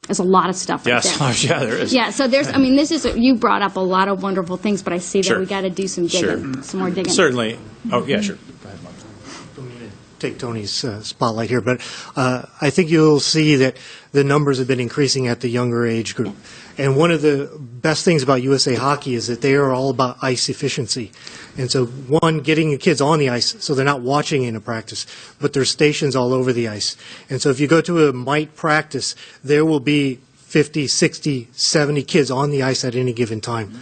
There's a lot of stuff right Yes, there. yeah, there is. Yeah, so there's, I mean, you brought up a lot of wonderful things, but I see that Sure. we got to do some digging, some more digging. Certainly. Oh, yeah, sure. Go ahead, Mark. Don't mean to take Tony's spotlight here, but I think you'll see that the numbers have been increasing at the younger age group. And one of the best things about USA Hockey is that they are all about ice efficiency. And so, one, getting the kids on the ice so they're not watching in a practice, but there's stations all over the ice. And so if you go to a mite practice, there will be 50, 60, 70 kids on the ice at any given time.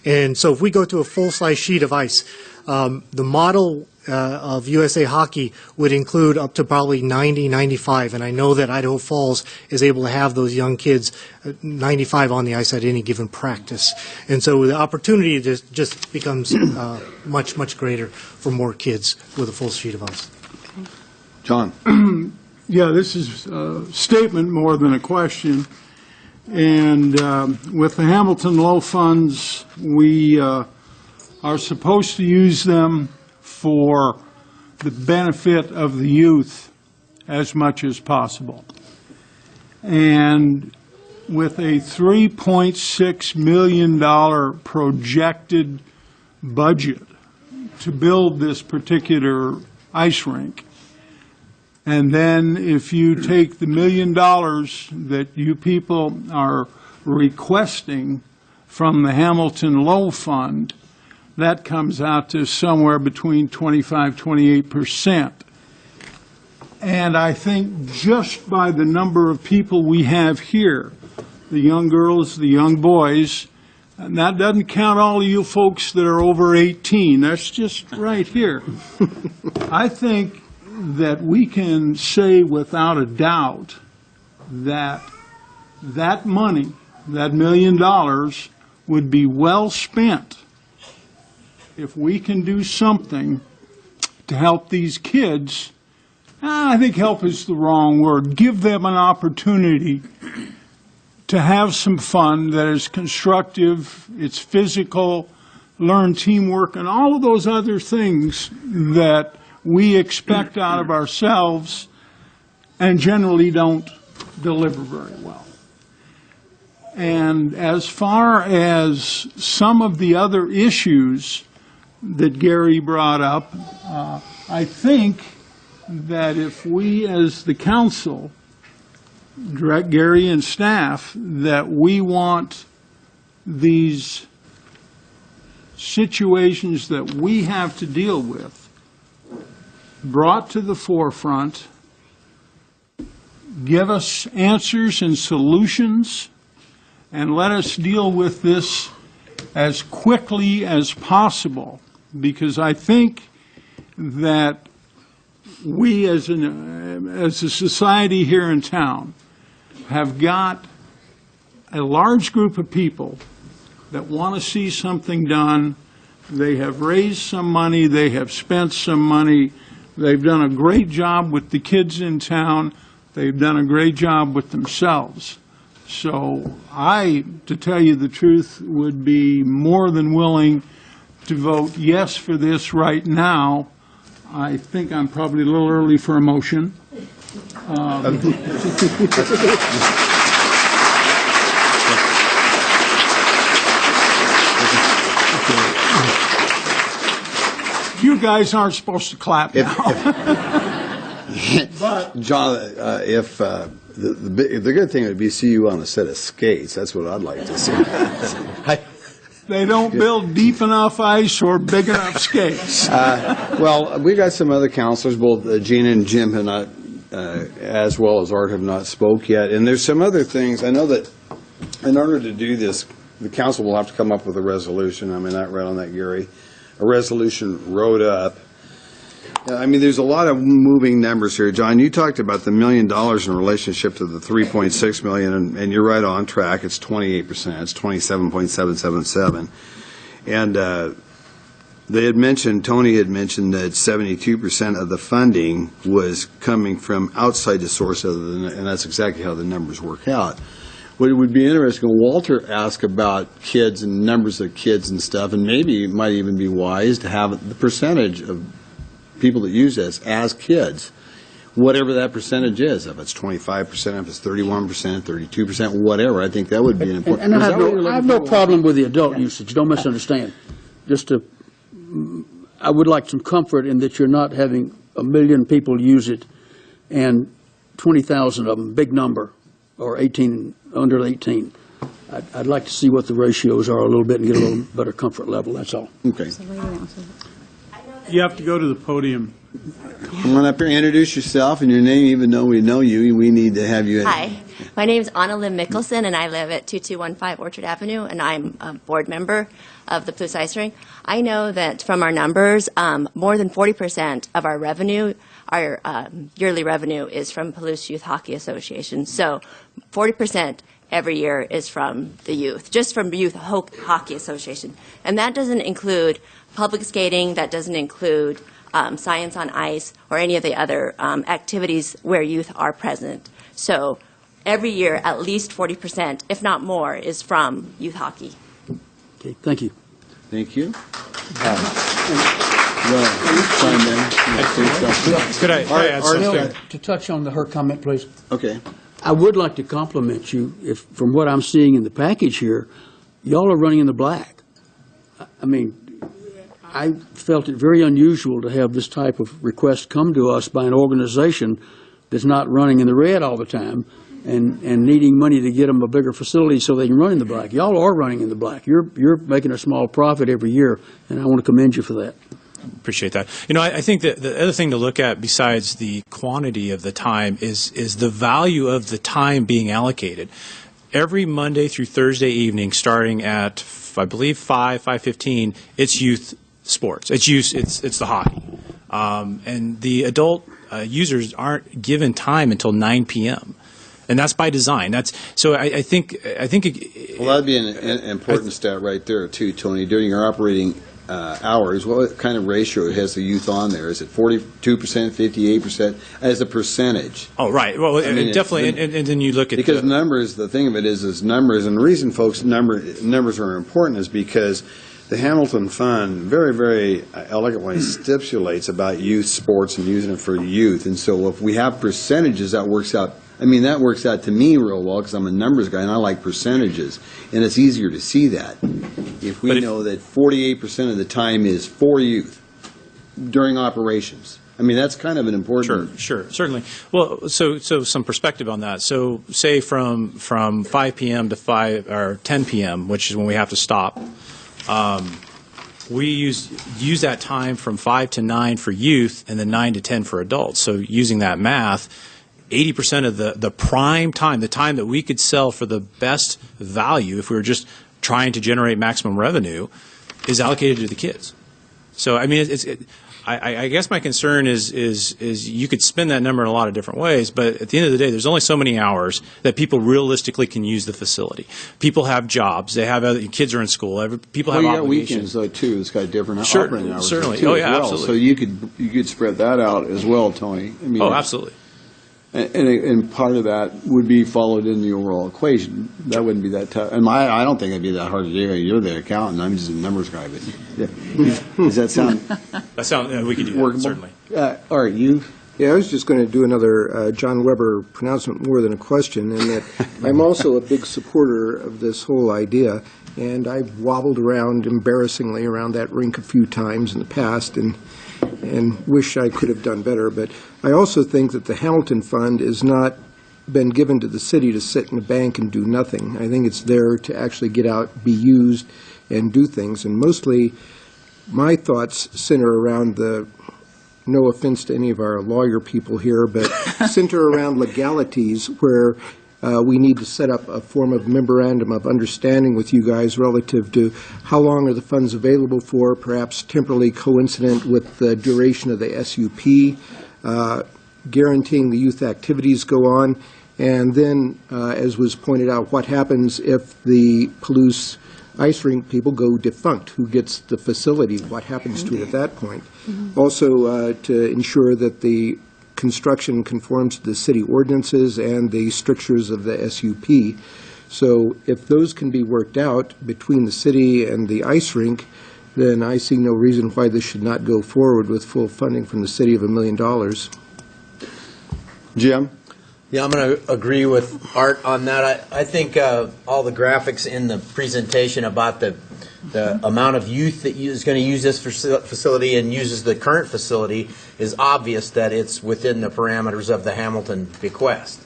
And so if we go to a full-size sheet of ice, the model of USA Hockey would include up to probably 90, 95, and I know that Idaho Falls is able to have those young kids, 95 on the ice at any given practice. And so the opportunity just becomes much, much greater for more kids with a full sheet of ice. John. Yeah, this is a statement more than a question. And with the Hamilton Low funds, we are supposed to use them for the benefit of the youth as much as possible. And with a $3.6 million projected budget to build this particular ice rink, and then if you take the $1 million that you people are requesting from the Hamilton Low Fund, that comes out to somewhere between 25–28%. And I think just by the number of people we have here, the young girls, the young boys, and that doesn't count all of you folks that are over 18, that's just right here. I think that we can say without a doubt that that money, that $1 million, would be well spent if we can do something to help these kids. I think help is the wrong word. Give them an opportunity to have some fun that is constructive, it's physical, learn teamwork, and all of those other things that we expect out of ourselves and generally don't deliver very well. And as far as some of the other issues that Gary brought up, I think that if we as the council direct Gary and staff that we want these situations that we have to deal with brought to the forefront, give us answers and solutions, and let us deal with this as quickly as possible, because I think that we as a society here in town have got a large group of people that want to see something done. They have raised some money, they have spent some money, they've done a great job with the kids in town, they've done a great job with themselves. So I, to tell you the truth, would be more than willing to vote yes for this right now. I think I'm probably a little early for a motion. You guys aren't supposed to clap now. But John, if the good thing would be see you on a set of skates. That's what I'd like to see. They don't build deep enough ice or big enough skates. Well, we got some other counselors, both Gina and Jim have not, as well as Art, have not spoke yet. And there's some other things. I know that in order to do this, the council will have to come up with a resolution. I mean, I read on that, Gary. A resolution wrote up. I mean, there's a lot of moving numbers here. John, you talked about the $1 million in relationship to the $3.6 million, and you're right on track. It's 28%. It's 27.777. And they had mentioned, Tony had mentioned that 72% of the funding was coming from outside the source, and that's exactly how the numbers work out. What it would be interesting, Walter asked about kids and numbers of kids and stuff, and maybe it might even be wise to have the percentage of people that use this as kids. whatever that percentage is, if it's 25%, if it's 31%, 32%, whatever, I think that would be an important. And I have no problem with the adult usage, don't misunderstand. I would like some comfort in that you're not having 1 million people use it and 20,000 of them, big number, or 18, under 18. I'd like to see what the ratios are a little bit and get a little better comfort level, that's all. Okay. You have to go to the podium. Come on up here, introduce yourself and your name, even though we know you, we need to have you. Hi, my name is Anna Lynn Mickelson, and I live at 2215 Orchard Avenue, and I'm a board member of the Palouse Ice Rink. I know that from our numbers, more than 40% of our revenue, our yearly revenue, is from Palouse Youth Hockey Association. So 40% every year is from the youth, just from Youth Hockey Association. And that doesn't include public skating, that doesn't include science on ice, or any of the other activities where youth are present. So every year, at least 40%, if not more, is from youth hockey. Okay, thank you. Thank you. Could I add something? To touch on her comment, please. Okay. I would like to compliment you, if from what I'm seeing in the package here, y'all are running in the black. I mean, I felt it very unusual to have this type of request come to us by an organization that's not running in the red all the time and needing money to get them a bigger facility so they can run in the black. Y'all are running in the black. You're making a small profit every year, and I want to commend you for that. Appreciate that. You know, I think that the other thing to look at besides the quantity of the time is the value of the time being allocated. Every Monday through Thursday evening, starting at, I believe, 5:15, it's youth sports. It's the hockey. And the adult users aren't given time until 9 p.m. And that's by design. I think. Well, that'd be an important stat right there too, Tony. During your operating hours, what kind of ratio has the youth on there? Is it 42%, 58% as a percentage? Oh, right. Well, I mean, definitely. And then you look at because numbers. The thing of it is numbers, and the reason, folks, numbers are important is because the Hamilton Fund very, very elegantly stipulates about youth sports and using it for youth. And so if we have percentages, that works out. I mean, that works out to me real well because I'm a numbers guy and I like percentages. And it's easier to see that if we know that 48% of the time is for youth during operations. I mean, that's kind of an important. Sure, certainly. Well, so some perspective on that. So say from 5 p.m. to 10 p.m., which is when we have to stop, we use that time from 5 to 9 for youth and then 9 to 10 for adults. So using that math, 80% of the prime time, the time that we could sell for the best value if we were just trying to generate maximum revenue, is allocated to the kids. So, I mean, I guess my concern is you could spend that number in a lot of different ways, but at the end of the day, there's only so many hours that people realistically can use the facility. People have jobs. They have kids are in school. People have obligations. Weekends though too. It's got different operating hours. Certainly. Too, oh yeah, well. absolutely. So you could spread that out as well, Tony. I mean, absolutely. And part of that would be followed in the overall equation. That wouldn't be that tough. And I don't think it'd be that hard to do. You're the accountant. I'm just a numbers guy. But does that sound? We could do that, workable? certainly. All right, you. Yeah, I was just going to do another John Weber pronouncement more than a question, in that I'm also a big supporter of this whole idea, and I've wobbled around embarrassingly around that rink a few times in the past, and wish I could have done better. But I also think that the Hamilton Fund has not been given to the city to sit in a bank and do nothing. I think it's there to actually get out, be used, and do things. And mostly my thoughts center around no offense to any of our lawyer people here, but center around legalities where we need to set up a form of memorandum of understanding with you guys relative to how long are the funds available for, perhaps temporally coincident with the duration of the SUP, guaranteeing the youth activities go on, and then, as was pointed out, what happens if the Palouse ice rink people go defunct? Who gets the facility? What happens to it at that point? Also, to ensure that the construction conforms to the city ordinances and the strictures of the SUP. So if those can be worked out between the city and the ice rink, then I see no reason why this should not go forward with full funding from the city of $1 million. Jim? Yeah, I'm going to agree with Art on that. I think all the graphics in the presentation about the amount of youth that is going to use this facility and uses the current facility is obvious that it's within the parameters of the Hamilton bequest.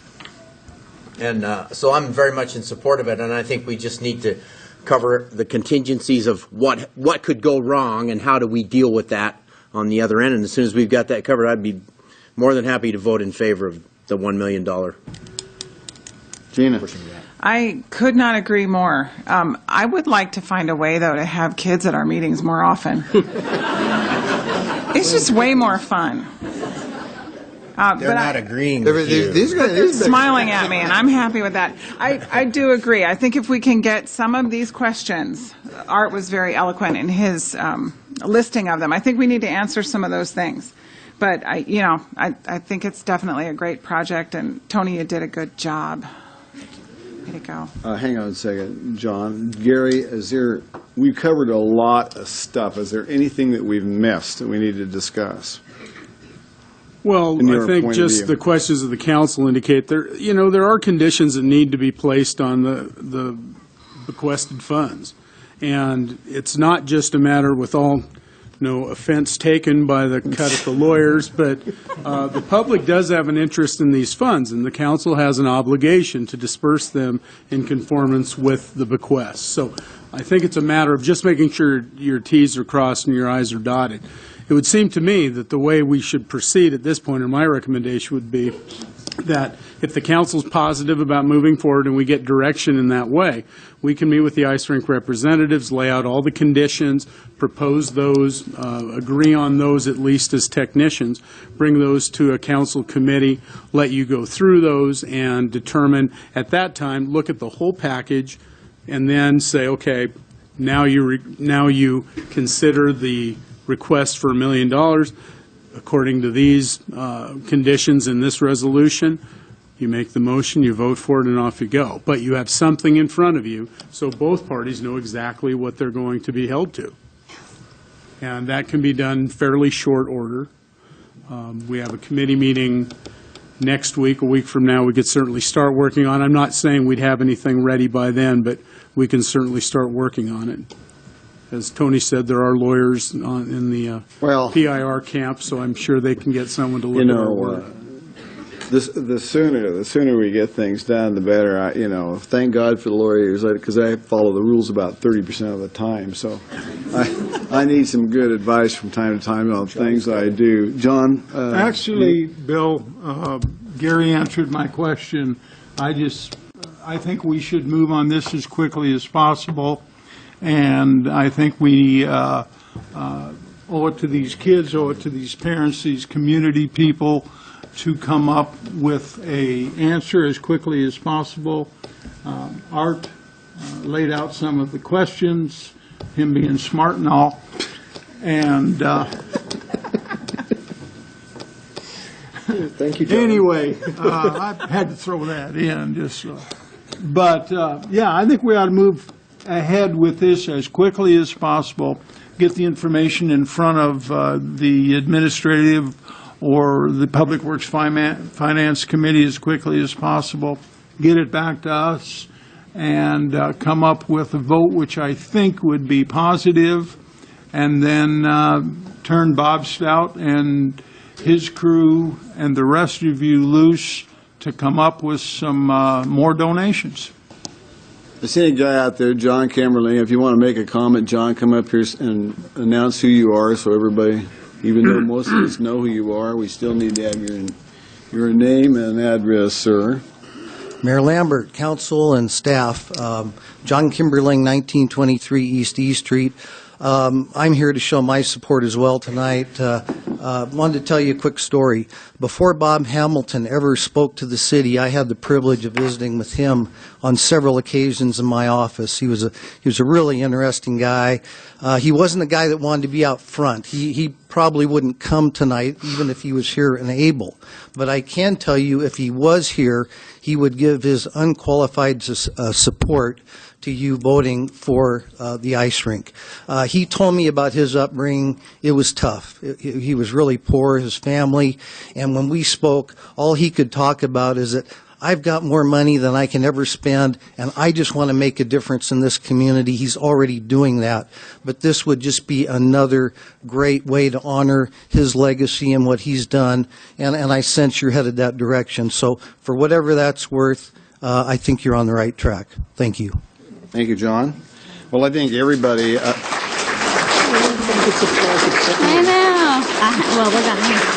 And so I'm very much in support of it, and I think we just need to cover the contingencies of what could go wrong and how do we deal with that on the other end. And as soon as we've got that covered, I'd be more than happy to vote in favor of the $1 million. Gina? I could not agree more. I would like to find a way, though, to have kids at our meetings more often. It's just way more fun. They're not agreeing with you. They're smiling at me, and I'm happy with that. I do agree. I think if we can get some of these questions, Art was very eloquent in his listing of them. I think we need to answer some of those things. But I think it's definitely a great project, and Tony, you did a good job. Way to go. Hang on a second, John. Gary, we've covered a lot of stuff. Is there anything that we've missed that we need to discuss? Well, I think just the questions of the council indicate there are conditions that need to be placed on the bequested funds. And it's not just a matter with all no offense taken by the cut at the lawyers, but the public does have an interest in these funds, and the council has an obligation to disperse them in conformance with the bequest. So I think it's a matter of just making sure your T's are crossed and your I's are dotted. It would seem to me that the way we should proceed at this point, or my recommendation would be that if the council's positive about moving forward and we get direction in that way, we can meet with the ice rink representatives, lay out all the conditions, propose those, agree on those at least as technicians, bring those to a council committee, let you go through those and determine at that time, look at the whole package, and then say, okay, now you consider the request for $1 million according to these conditions in this resolution. You make the motion, you vote for it, and off you go. But you have something in front of you, so both parties know exactly what they're going to be held to. And that can be done in fairly short order. We have a committee meeting next week, a week from now. We could certainly start working on it. I'm not saying we'd have anything ready by then, but we can certainly start working on it. As Tony said, there are lawyers in the PIR camp, so I'm sure they can get someone to look at our work. The sooner we get things done, the better. Thank God for the lawyers, because I follow the rules about 30% of the time. So I need some good advice from time to time on things I do. John? Actually, Bill, Gary answered my question. I think we should move on this as quickly as possible. And I think we owe it to these kids, owe it to these parents, these community people, to come up with an answer as quickly as possible. Art laid out some of the questions, him being smart and all. And thank you, John. Anyway, I had to throw that in just. I think we ought to move ahead with this as quickly as possible, get the information in front of the administrative or the Public Works Finance Committee as quickly as possible, get it back to us, and come up with a vote which I think would be positive, and then turn Bob Stout and his crew and the rest of you loose to come up with some more donations. I see a guy out there, John Kimberly. If you want to make a comment, John, come up here and announce who you are so everybody, even though most of us know who you are, we still need to have your name and address, sir. Mayor Lambert, council and staff, John Kimberling, 1923 East E Street. I'm here to show my support as well tonight. Wanted to tell you a quick story. Before Bob Hamilton ever spoke to the city, I had the privilege of visiting with him on several occasions in my office. He was a really interesting guy. He wasn't a guy that wanted to be out front. He probably wouldn't come tonight, even if he was here and able. But I can tell you, if he was here, he would give his unqualified support to you voting for the ice rink. He told me about his upbringing. It was tough. He was was really poor, his family, and when we spoke, all he could talk about is that I've got more money than I can ever spend, and I just want to make a difference in this community. He's already doing that. But this would just be another great way to honor his legacy and what he's done, and I sense you're headed that direction. So for whatever that's worth, I think you're on the right track. Thank you. Thank you, John. Well, I think everybody, I know. Well, we're gonna.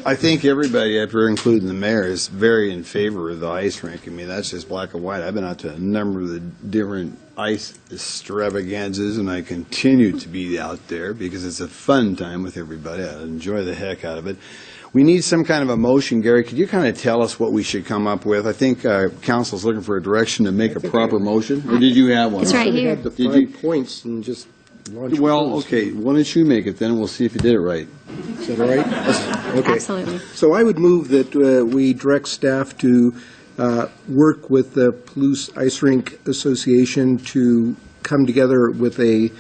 I think everybody, after including the mayor, is very in favor of the ice rink. I mean, that's just black and white. I've been out to a number of the different ice extravaganzas, and I continue to be out there because it's a fun time with everybody. I enjoy the heck out of it. We need some kind of a motion. Gary, could you kind of tell us what we should come up with? I think council's looking for a direction to make a proper motion. Or did you have one? It's right here. The 5 points and just launch. Well, okay, why don't you make it then, and we'll see if you did it right. Is that all right? Okay. Absolutely. So I would move that we direct staff to work with the Palouse Ice Rink Association to come together with a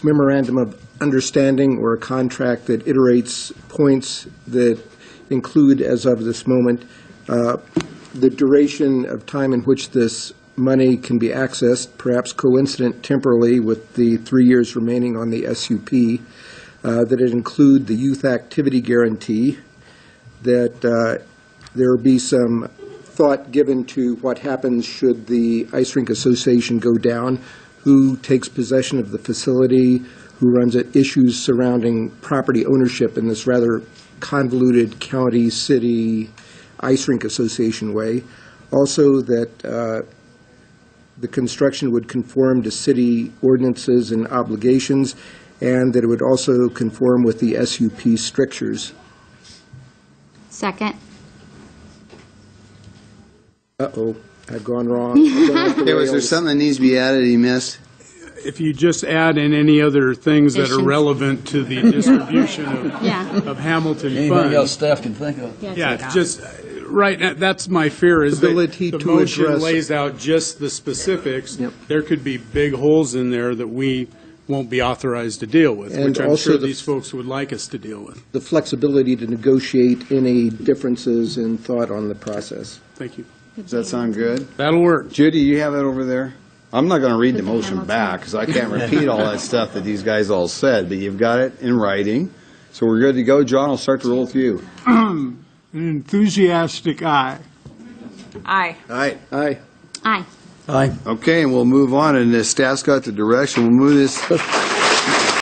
memorandum of understanding or a contract that iterates points that include, as of this moment, the duration of time in which this money can be accessed, perhaps coincident temporally with the 3 years remaining on the SUP, that it include the youth activity guarantee, that there be some thought given to what happens should the Ice Rink Association go down, who takes possession of the facility, who runs it, issues surrounding property ownership in this rather convoluted county, city, Ice Rink Association way. Also that the construction would conform to city ordinances and obligations, and that it would also conform with the SUP strictures. Second. Uh-oh, I've gone wrong. Okay, was there something that needs to be added he missed? If you just add in any other things that are Additions. relevant to the distribution Yeah. of Hamilton Anything funds. else staff can think of? Yeah, it's just, right now, that's my fear, is that Ability the to motion address- lays out just the specifics. Yep. There could be big holes in there that we won't be authorized to deal with, And which I'm also sure the- these folks would like us to deal with. The flexibility to negotiate any differences in thought on the process. Thank you. Does that sound good? That'll work. Judy, you have it over there? I'm not going to read the motion Hamilton. back because I can't repeat all that stuff that these guys all said, but you've got it in writing. So we're good to go. John, I'll start the roll with you. An enthusiastic aye. Aye. Aye. Aye. Aye. Aye. Okay, and we'll move on, and the staff's got the direction. We'll move this